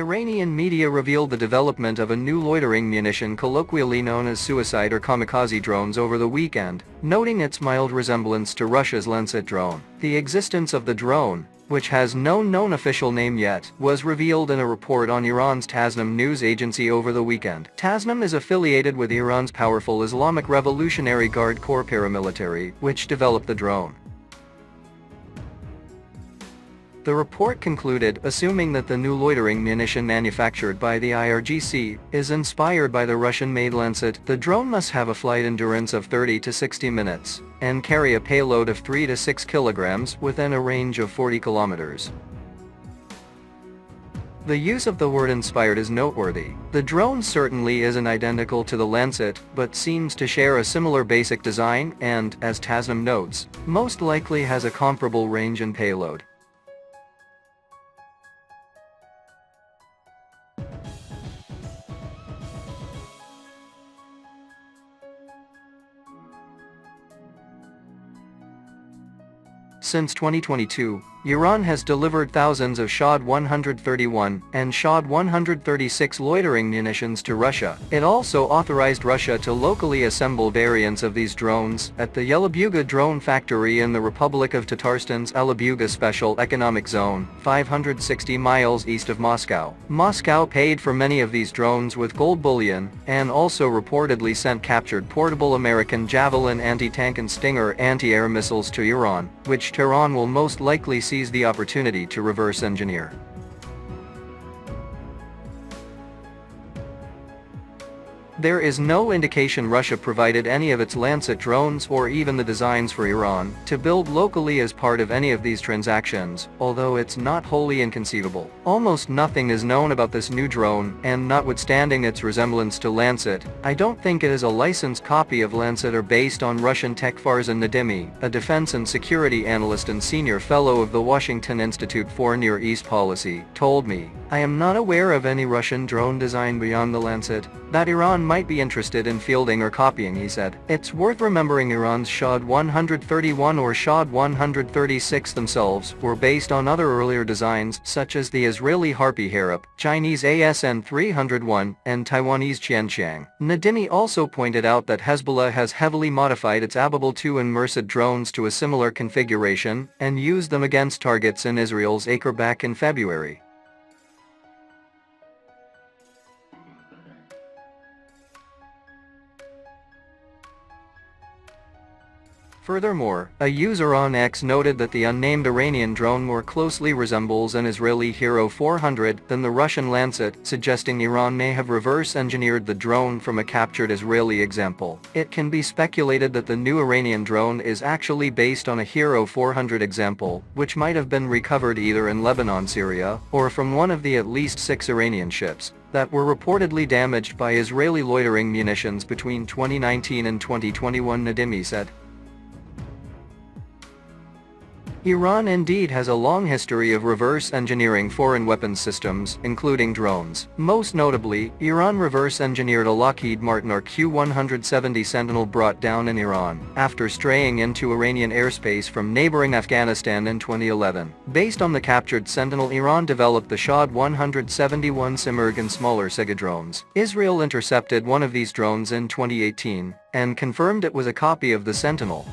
Iranian media revealed the development of a new loitering munition colloquially known as suicide or kamikaze drones over the weekend, noting its mild resemblance to Russia's Lancet drone. The existence of the drone, which has no known official name yet, was revealed in a report on Iran's Tasnim news agency over the weekend. Tasnim is affiliated with Iran's powerful Islamic Revolutionary Guard Corps paramilitary, which developed the drone. The report concluded, assuming that the new loitering munition manufactured by the IRGC is inspired by the Russian-made Lancet, the drone must have a flight endurance of 30 to 60 minutes and carry a payload of 3 to 6 kilograms within a range of 40 kilometers. The use of the word inspired is noteworthy. The drone certainly isn't identical to the Lancet, but seems to share a similar basic design and, as Tasnim notes, most likely has a comparable range and payload. Since 2022, Iran has delivered thousands of Shahed 131 and Shahed 136 loitering munitions to Russia. It also authorized Russia to locally assemble variants of these drones at the Yelabuga drone factory in the Republic of Tatarstan's Yelabuga Special Economic Zone, 560 miles east of Moscow. Moscow paid for many of these drones with gold bullion, and also reportedly sent captured portable American Javelin anti-tank and Stinger anti-air missiles to Iran, which Tehran will most likely seize the opportunity to reverse engineer. There is no indication Russia provided any of its Lancet drones or even the designs for Iran to build locally as part of any of these transactions, although it's not wholly inconceivable. Almost nothing is known about this new drone, and notwithstanding its resemblance to Lancet, I don't think it is a licensed copy of Lancet or based on Russian tech. Farzan Nadimi, a defense and security analyst and senior fellow of the Washington Institute for Near East Policy, told me, "I am not aware of any Russian drone design beyond the Lancet that Iran might be interested in fielding or copying," he said. It's worth remembering Iran's Shahed 131 or Shahed 136 themselves were based on other earlier designs such as the Israeli Harpy Harop, Chinese ASN 301, and Taiwanese Qianqiang. Nadimi also pointed out that Hezbollah has heavily modified its Ababel 2 and Merced drones to a similar configuration and used them against targets in Israel's Acre back in February. Furthermore, a user on X noted that the unnamed Iranian drone more closely resembles an Israeli Hero 400 than the Russian Lancet, suggesting Iran may have reverse-engineered the drone from a captured Israeli example. It can be speculated that the new Iranian drone is actually based on a Hero 400 example, which might have been recovered either in Lebanon, Syria, or from one of the at least 6 Iranian ships that were reportedly damaged by Israeli loitering munitions between 2019 and 2021, Nadimi said. Iran indeed has a long history of reverse engineering foreign weapons systems, including drones. Most notably, Iran reverse engineered a Lockheed Martin RQ-170 Sentinel brought down in Iran, after straying into Iranian airspace from neighboring Afghanistan in 2011. Based on the captured Sentinel, Iran developed the Shahed 171 Simurgh and smaller Sega drones. Israel intercepted one of these drones in 2018, and confirmed it was a copy of the Sentinel.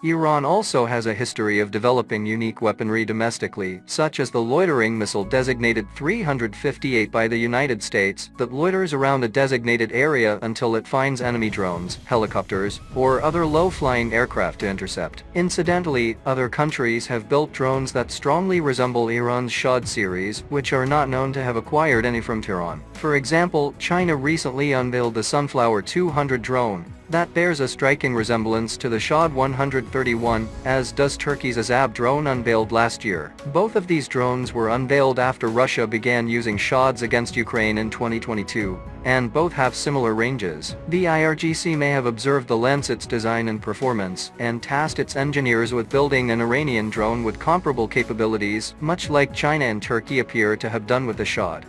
Iran also has a history of developing unique weaponry domestically, such as the loitering missile designated 358 by the United States that loiters around a designated area until it finds enemy drones, helicopters, or other low-flying aircraft to intercept. Incidentally, other countries have built drones that strongly resemble Iran's Shahed series, which are not known to have acquired any from Tehran. For example, China recently unveiled the Sunflower 200 drone that bears a striking resemblance to the Shahed 131, as does Turkey's Azab drone unveiled last year. Both of these drones were unveiled after Russia began using Shaheds against Ukraine in 2022, and both have similar ranges. The IRGC may have observed the Lancet's design and performance, and tasked its engineers with building an Iranian drone with comparable capabilities, much like China and Turkey appear to have done with the Shahed.